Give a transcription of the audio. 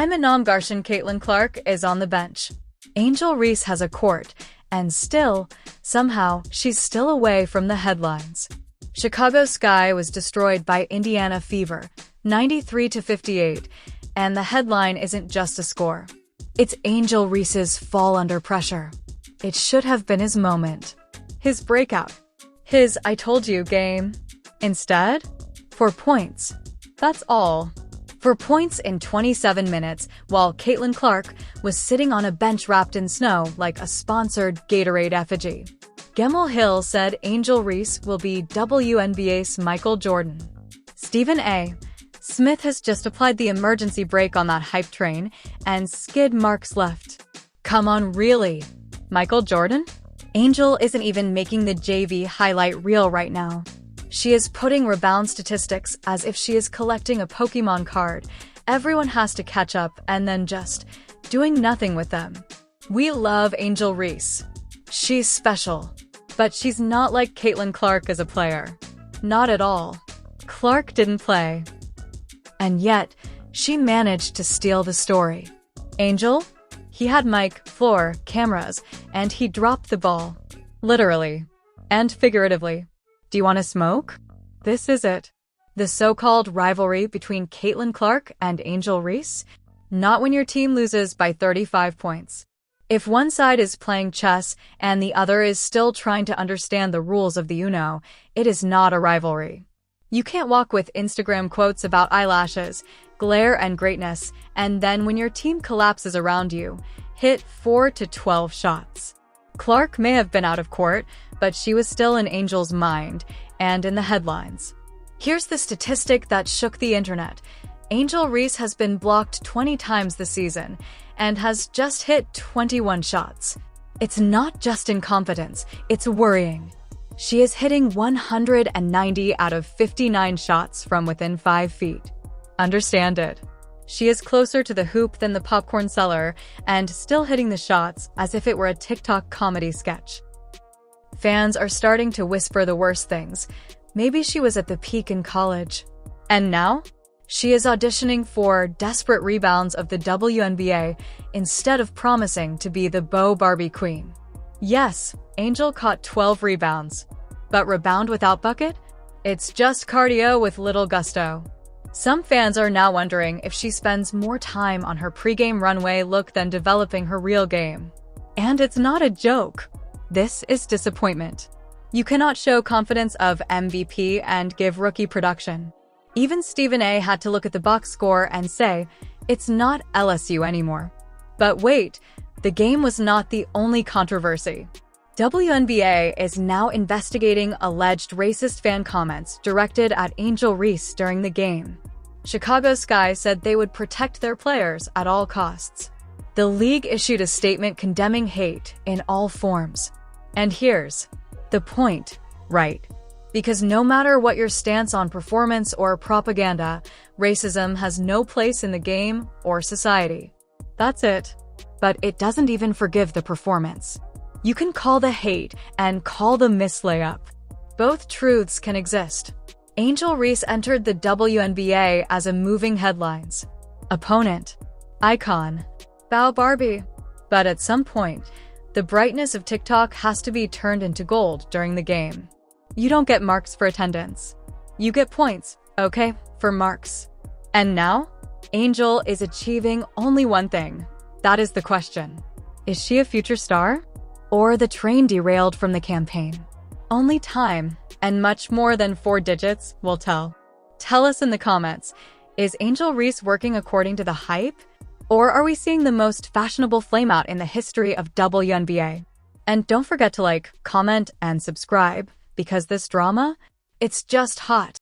I'm Anam Garshan. Caitlin Clark is on the bench. Angel Reese has a court, and somehow, she's still away from the headlines. Chicago Sky was destroyed by Indiana Fever, 93-58, and the headline isn't just a score. It's Angel Reese's fall under pressure. It should have been his moment. His breakout. His I told you game. Instead, 4 points. That's all. 4 points in 27 minutes, while Caitlin Clark was sitting on a bench wrapped in snow like a sponsored Gatorade effigy. Gemmill Hill said Angel Reese will be WNBA's Michael Jordan. Stephen A. Smith has just applied the emergency brake on that hype train, and skid marks left. Come on, really? Michael Jordan? Angel isn't even making the JV highlight reel right now. She is putting rebound statistics as if she is collecting a Pokemon card. Everyone has to catch up and then just doing nothing with them. We love Angel Reese. She's special. But she's not like Caitlin Clark as a player. Not at all. Clark didn't play. And yet, she managed to steal the story. Angel? He had mic, floor, cameras, and he dropped the ball. Literally. And figuratively. Do you want to smoke? This is it. The so-called rivalry between Caitlin Clark and Angel Reese? Not when your team loses by 35 points. If one side is playing chess and the other is still trying to understand the rules of the Uno, it is not a rivalry. You can't walk with Instagram quotes about eyelashes, glare and greatness, and then when your team collapses around you, hit 4 to 12 shots. Clark may have been out of court, but she was still in Angel's mind and in the headlines. Here's the statistic that shook the internet. Angel Reese has been blocked 20 times this season and has just hit 21 shots. It's not just incompetence, it's worrying. She is hitting 190 out of 59 shots from within 5 feet. Understand it. She is closer to the hoop than the popcorn seller and still hitting the shots as if it were a TikTok comedy sketch. Fans are starting to whisper the worst things. Maybe she was at the peak in college. And now? She is auditioning for desperate rebounds of the WNBA instead of promising to be the Bo Barbie queen. Yes, Angel caught 12 rebounds. But rebound without bucket? It's just cardio with little gusto. Some fans are now wondering if she spends more time on her pregame runway look than developing her real game. And it's not a joke. This is disappointment. You cannot show confidence of MVP and give rookie production. Even Stephen A. had to look at the box score and say, it's not LSU anymore. But wait, the game was not the only controversy. WNBA is now investigating alleged racist fan comments directed at Angel Reese during the game. Chicago Sky said they would protect their players at all costs. The league issued a statement condemning hate in all forms. And here's the point, right? Because no matter what your stance on performance or propaganda, racism has no place in the game or society. That's it. But it doesn't even forgive the performance. You can call the hate and call the miss layup. Both truths can exist. Angel Reese entered the WNBA as a moving headlines. Opponent. Icon. Bow Barbie. But at some point, the brightness of TikTok has to be turned into gold during the game. You don't get marks for attendance. You get points, okay, for marks. And now, Angel is achieving only one thing. That is the question. Is she a future star? Or the train derailed from the campaign? Only time, and much more than 4 digits, will tell. Tell us in the comments, is Angel Reese working according to the hype? Or are we seeing the most fashionable flameout in the history of WNBA? And don't forget to like, comment, and subscribe, because this drama, it's just hot.